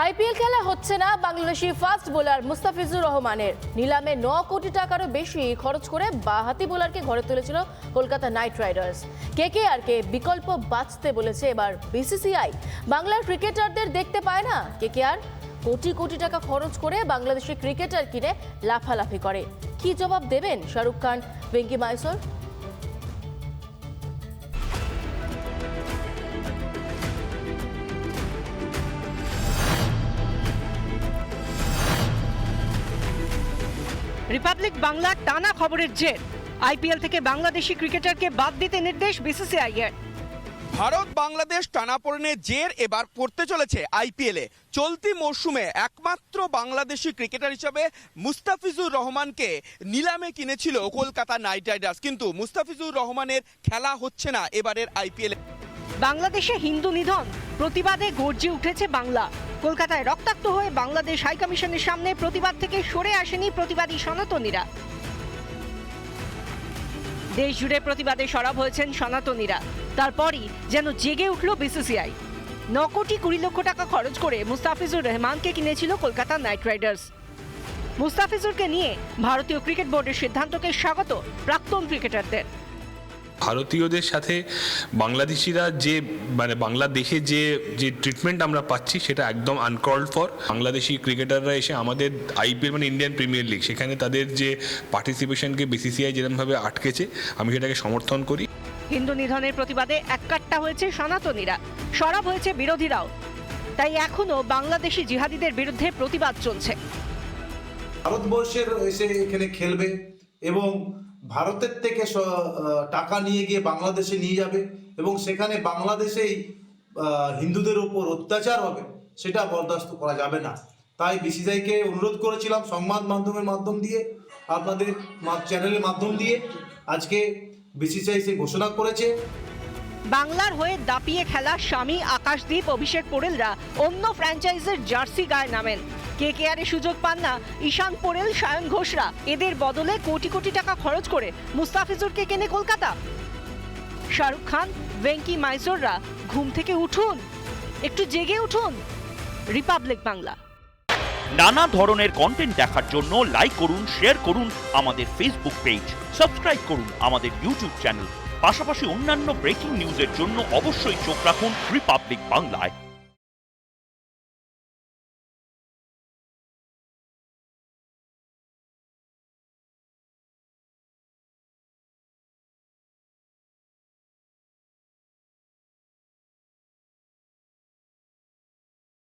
IPL খেলা হচ্ছে না বাংলাদেশি ফাস্ট বোলার মুস্তাফিজুর রহমানের। নিলামে 9 কোটি টাকারও বেশি খরচ করে বাঁহাতি বোলারকে ঘরে তুলেছিল কলকাতা নাইট রাইডার্স। কেকেআরকে বিকল্প বাঁচতে বলেছে এবার বিসিসিআই। বাংলার ক্রিকেটারদের দেখতে পায় না কেকেআর। কোটি কোটি টাকা খরচ করে বাংলাদেশি ক্রিকেটার কিনে লাফালাফি করে। কি জবাব দেবেন শাহরুখ খান, ভেঙ্কি মাইসোর? রিপাবলিক বাংলা টানা খবরের জের। আইপিএল থেকে বাংলাদেশি ক্রিকেটারকে বাদ দিতে নির্দেশ বিসিসিআই এর। ভারত বাংলাদেশ টানাপোড়েনের জের এবার পড়তে চলেছে আইপিএলে। চলতি মরশুমে একমাত্র বাংলাদেশি ক্রিকেটার হিসেবে মুস্তাফিজুর রহমানকে নিলামে কিনেছিল কলকাতা নাইট রাইডার্স, কিন্তু মুস্তাফিজুর রহমানের খেলা হচ্ছে না এবারের আইপিএলে। বাংলাদেশে হিন্দু নিধন প্রতিবাদে গর্জে উঠেছে বাংলা। কলকাতায় রক্তাক্ত হয়ে বাংলাদেশ হাইকমিশনের সামনে প্রতিবাদ থেকে সরে আসেনি প্রতিবাদী সনাতনীরা। দেশ জুড়ে প্রতিবাদে সরব হয়েছেন সনাতনীরা। তারপরই যেন জেগে উঠল বিসিসিআই। 9 কোটি 20 লক্ষ টাকা খরচ করে মুস্তাফিজুর রহমানকে কিনেছিল কলকাতা নাইট রাইডার্স। মুস্তাফিজুরকে নিয়ে ভারতীয় ক্রিকেট বোর্ডের সিদ্ধান্তকে স্বাগত প্রাক্তন ক্রিকেটারদের। ভারতীয়দের সাথে বাংলাদেশিরা যে বাংলাদেশে যে ট্রিটমেন্ট আমরা পাচ্ছি সেটা একদম আনকল্ড ফর। বাংলাদেশি ক্রিকেটাররা এসে আমাদের আইপিএল ইন্ডিয়ান প্রিমিয়ার লিগ, সেখানে তাদের যে পার্টিসিপেশনকে বিসিসিআই যেরকমভাবে আটকেছে, আমি সেটাকে সমর্থন করি। হিন্দু নিধনের প্রতিবাদে এককাট্টা হয়েছে সনাতনীরা, সরব হয়েছে বিরোধীরাও। তাই এখনো বাংলাদেশি জিহাদিদের বিরুদ্ধে প্রতিবাদ চলছে। ভারতবর্ষের এসে এখানে খেলবে এবং ভারতের থেকে টাকা নিয়ে গিয়ে বাংলাদেশে নিয়ে যাবে এবং সেখানে বাংলাদেশেই হিন্দুদের উপর অত্যাচার হবে, সেটা বরদাস্ত করা যাবে না। তাই বিসিসিআইকে অনুরোধ করেছিলাম সংবাদ মাধ্যমের মাধ্যম দিয়ে, আপনাদের চ্যানেলের মাধ্যম দিয়ে, আজকে বিসিসিআই সে ঘোষণা করেছে। বাংলার হয়ে দাপিয়ে খেলা স্বামী আকাশদীপ, অভিষেক পোরেলরা অন্য ফ্র্যাঞ্চাইজের জার্সি গায়ে নামেন। কেকেআরে সুযোগ পান না ঈশান পোরেল, সায়ন ঘোষরা। এদের বদলে কোটি কোটি টাকা খরচ করে মুস্তাফিজুরকে কেনে কলকাতা। শাহরুখ খান, ভেঙ্কি মাইসোররা ঘুম থেকে উঠুন, একটু জেগে উঠুন। রিপাবলিক বাংলা। নানা ধরনের কন্টেন্ট দেখার জন্য লাইক করুন, শেয়ার করুন আমাদের ফেসবুক পেজ, সাবস্ক্রাইব করুন আমাদের ইউটিউব চ্যানেল। পাশাপাশি অন্যান্য ব্রেকিং নিউজের জন্য অবশ্যই চোখ রাখুন রিপাবলিক বাংলায়।